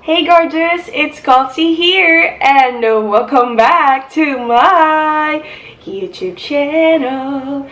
Hey gorgeous, it's Colsy here and welcome back to my YouTube channel.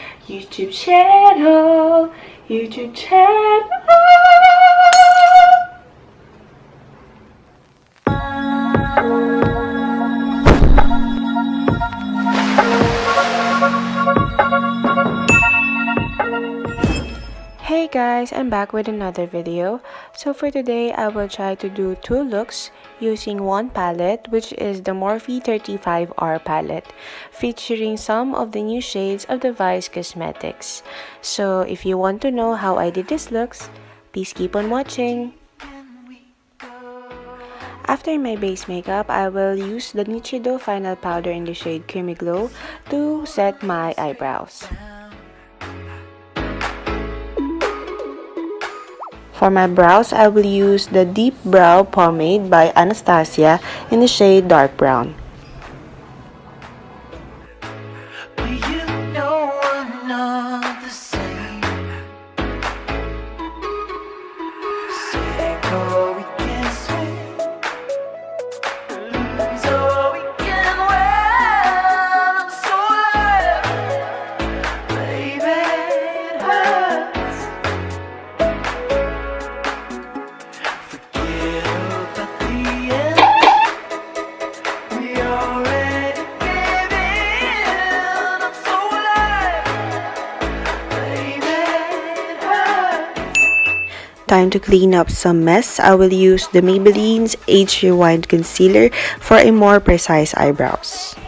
Hey guys, I'm back with another video. So for today, I will try to do two looks using one palette, which is the Morphe 35R palette, featuring some of the new shades of the Vice Cosmetics. So if you want to know how I did these looks, please keep on watching. After my base makeup, I will use the Nichido final powder in the shade Creamy Glow to set my eyebrows. For my brows, I will use the Dipbrow Pomade by Anastasia in the shade Dark Brown. Time to clean up some mess. I will use the Maybelline's Age Rewind Concealer for a more precise eyebrows.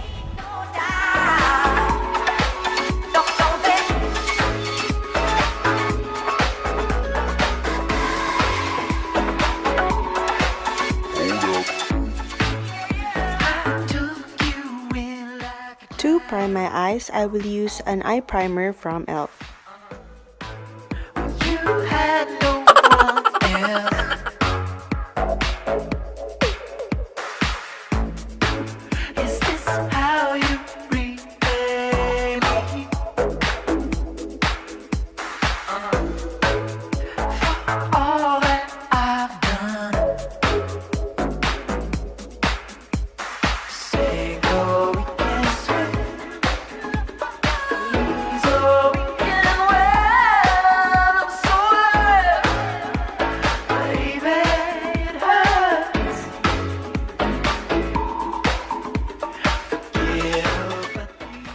To prime my eyes, I will use an eye primer from e.l.f.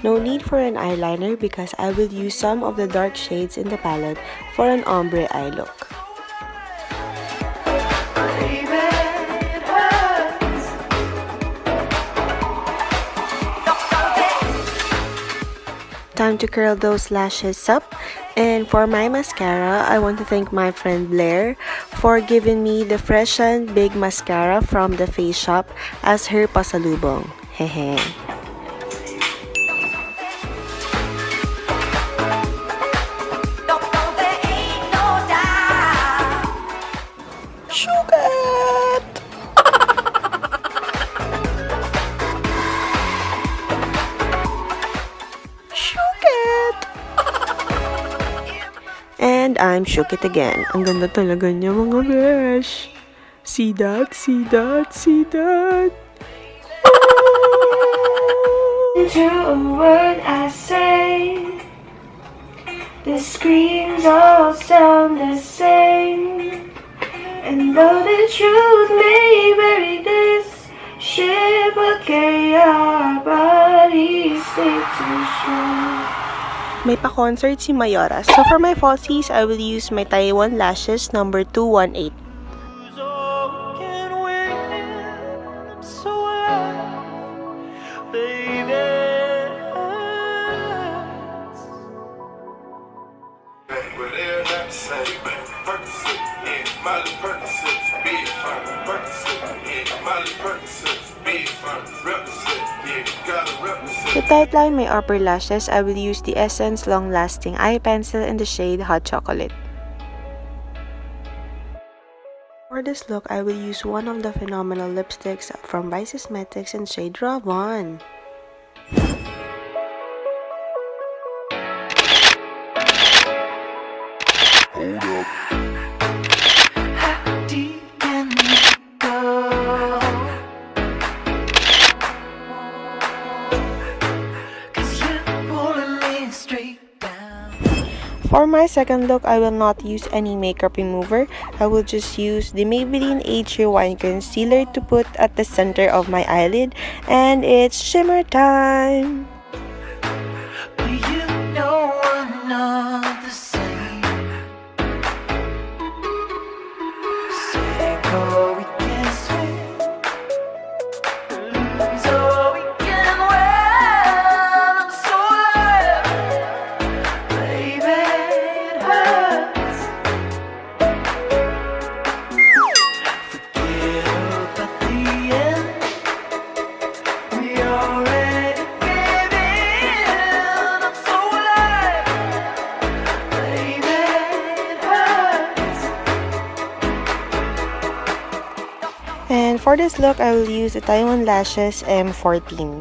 No need for an eyeliner because I will use some of the dark shades in the palette for an ombre eye look. Time to curl those lashes up. And for my mascara, I want to thank my friend Blair for giving me the Freshian Big Mascara from the Face Shop as her pasalubong. Hehe. And I'm shook it again. Ang ganda talaga niya mga besh. See that? See that? See that? To a word I say, the screams all sound the same. And though the truth may vary this ship, okay, our bodies stay too strong. May pa-concert si Mayora. So for my falsies, I will use my Taiwan Lashes number 218. To tightline my upper lashes, I will use the Essence Long Lasting Eye Pencil in the shade Hot Chocolate. For this look, I will use one of the phenomenal lipsticks from Vice Cosmetics in shade Ravaaan. Hold up. How deep can we go? my second look, I will not use any makeup remover. I will just use the Maybelline Age Rewind Concealer to put at the center of my eyelid. And it's shimmer time! And for this look, I will use the Taiwan Lashes M14.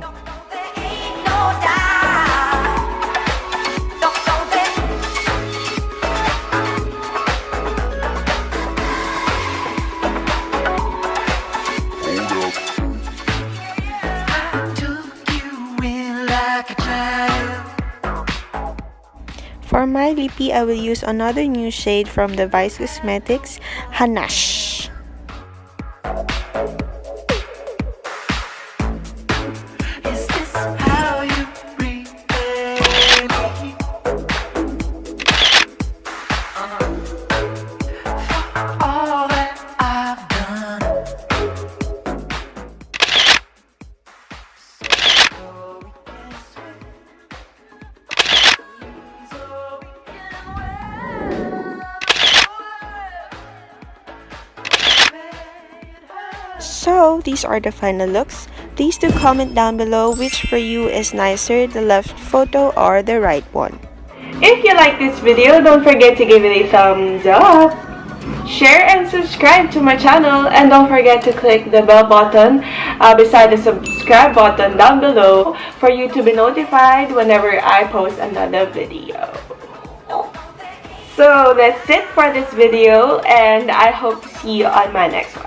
For my lippy, I will use another new shade from the Vice Cosmetics, Hanash. So, these are the final looks. Please do comment down below which for you is nicer, the left photo or the right one. If you like this video, don't forget to give it a thumbs up. Share and subscribe to my channel, and don't forget to click the bell button beside the subscribe button down below for you to be notified whenever I post another video. So that's it for this video, and I hope to see you on my next one.